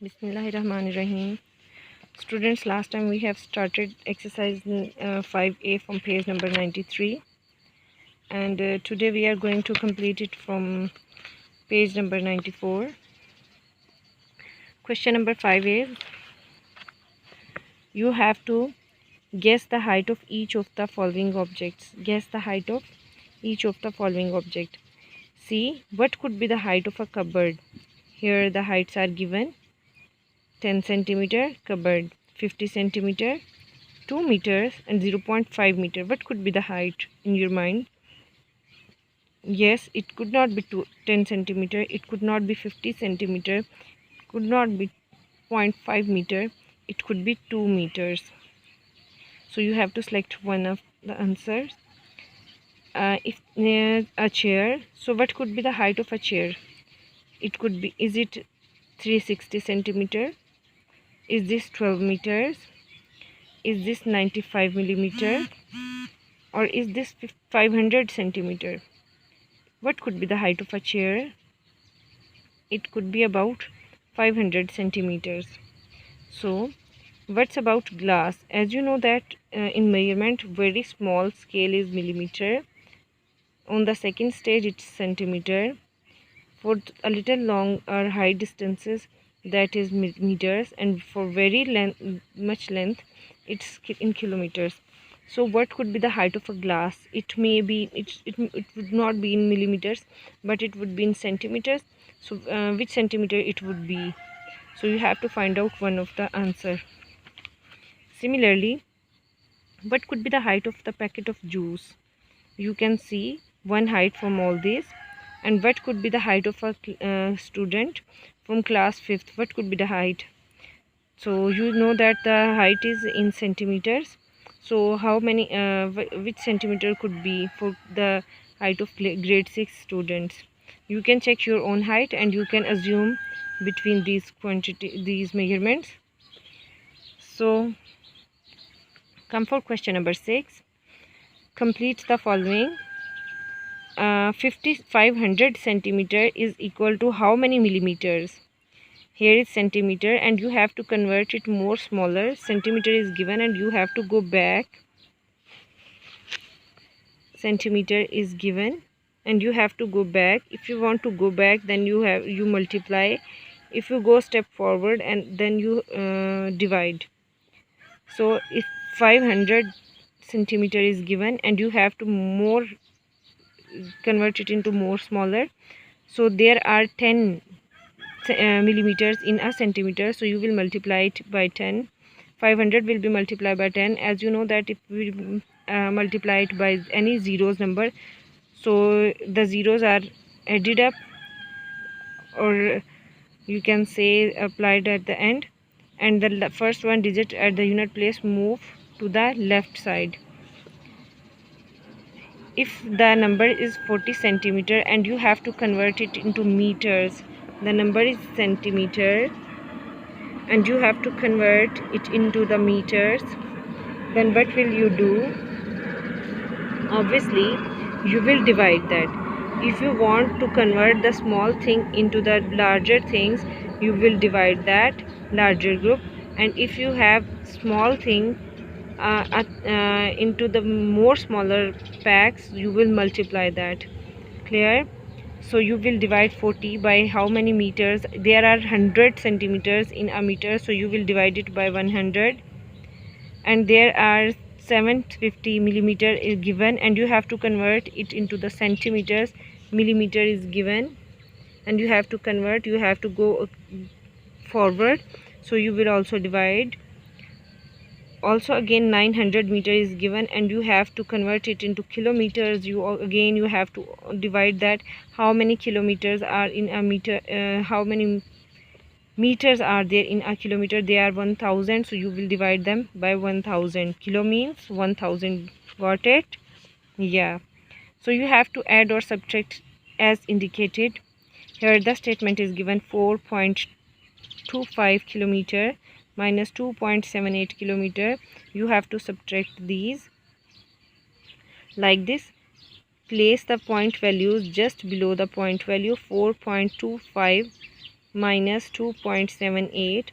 Bismillahirrahmanirrahim. Students, last time we have started exercise 5A from page number 93, and today we are going to complete it from page number 94. Question number 5 is, you have to guess the height of each of the following objects. Guess the height of each of the following object. See, what could be the height of a cupboard? Here the heights are given. 10 centimeter cupboard, 50 centimeter, 2 meters and 0.5 meter. What could be the height in your mind? Yes, it could not be 10 centimeter, it could not be 50 centimeter, it could not be 0.5 meter, it could be 2 meters. So you have to select one of the answers. If a chair, so what could be the height of a chair? It could be, is it 360 centimeter? Is this 12 meters? Is this 95 millimeter? Or is this 500 centimeter? What could be the height of a chair? It could be about 500 centimeters. So what's about glass? As you know that in measurement, very small scale is millimeter. On the second stage it's centimeter. For a little long or high distances, that is meters, and for very much length it's in kilometers. So what could be the height of a glass? It may be, it would not be in millimeters, but it would be in centimeters. So which centimeter it would be? So you have to find out one of the answer. Similarly, what could be the height of the packet of juice? You can see one height from all these. And what could be the height of a student from class 5th? What could be the height? So you know that the height is in centimeters. So how many, which centimeter could be for the height of grade 6 students? You can check your own height and you can assume between these these measurements. So come for question number 6. Complete the following. 500 centimeter is equal to how many millimeters? Here is centimeter and you have to convert it more smaller. Centimeter is given and you have to go back. Centimeter is given and you have to go back. If you want to go back, then you multiply. If you go step forward, and then you divide. So if 500 centimeter is given and you have to more convert it into more smaller, so there are 10 millimeters in a centimeter, so you will multiply it by 10. 500 will be multiplied by 10. As you know that if we multiply it by any zeros number, so the zeros are added up, or you can say applied at the end, and the first one digit at the unit place move to the left side. If the number is 40 centimeter and you have to convert it into meters, the number is centimeter and you have to convert it into the meters, then what will you do? Obviously you will divide that. If you want to convert the small thing into the larger things, you will divide that larger group, and if you have small thing into the more smaller packs, you will multiply that. Clear? So you will divide 40 by how many meters? There are 100 centimeters in a meter, so you will divide it by 100. And there are 750 millimeter is given and you have to convert it into the centimeters. Millimeter is given and you have to convert, you have to go forward, so you will also divide. Also again 900 meter is given and you have to convert it into kilometers. You have to divide that. How many kilometers are in a meter? How many meters are there in a kilometer? They are 1000, so you will divide them by 1000. Kilo means 1000. Got it? Yeah. So you have to add or subtract as indicated. Here the statement is given: 4.25 kilometer minus 2.78 kilometer. You have to subtract these like this. Place the point values just below the point value. 4.25 minus 2.78.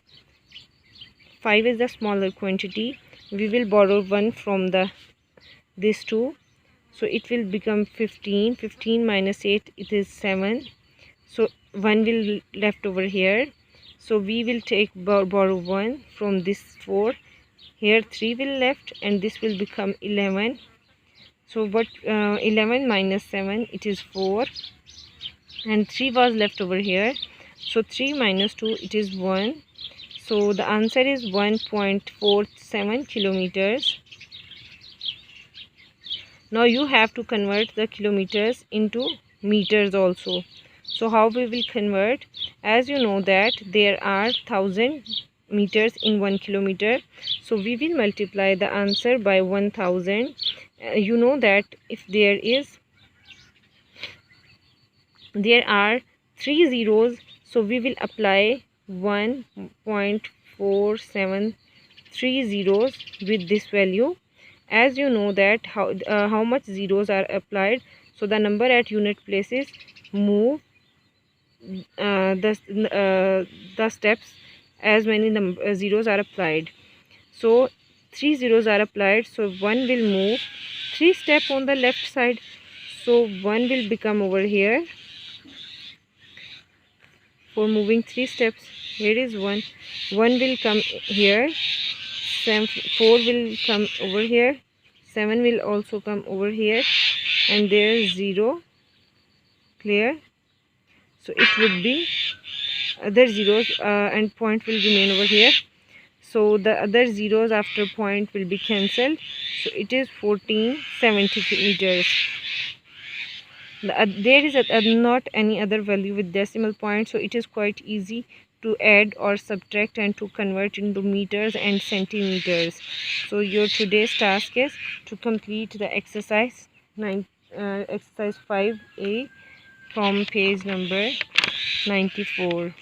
5 is the smaller quantity. We will borrow 1 from this 2. So it will become 15. 15 minus 8, it is 7. So 1 will left over here. So we will take borrow 1 from this 4. Here 3 will left and this will become 11. So what 11 minus 7, it is 4. And 3 was left over here. So 3 minus 2, it is 1. So the answer is 1.47 kilometers. Now you have to convert the kilometers into meters also. So how we will convert? As you know that there are 1000 meters in 1 kilometer. So we will multiply the answer by 1000. You know that if there are 3 zeros, so we will apply 1.473 zeros with this value. As you know that how much zeros are applied, so the number at unit places move the steps as many zeros are applied. So 3 zeros are applied, so 1 will move 3 steps on the left side. So 1 will become over here. For moving 3 steps, here is 1. 1 will come here. 4 will come over here. 7 will also come over here. And there is 0. Clear? So it would be other zeros and point will remain over here. So the other zeros after point will be cancelled. So it is 1470 meters. There is not any other value with decimal point, so it is quite easy to add or subtract and to convert into meters and centimeters. So your today's task is to complete the exercise 5A from page number 94.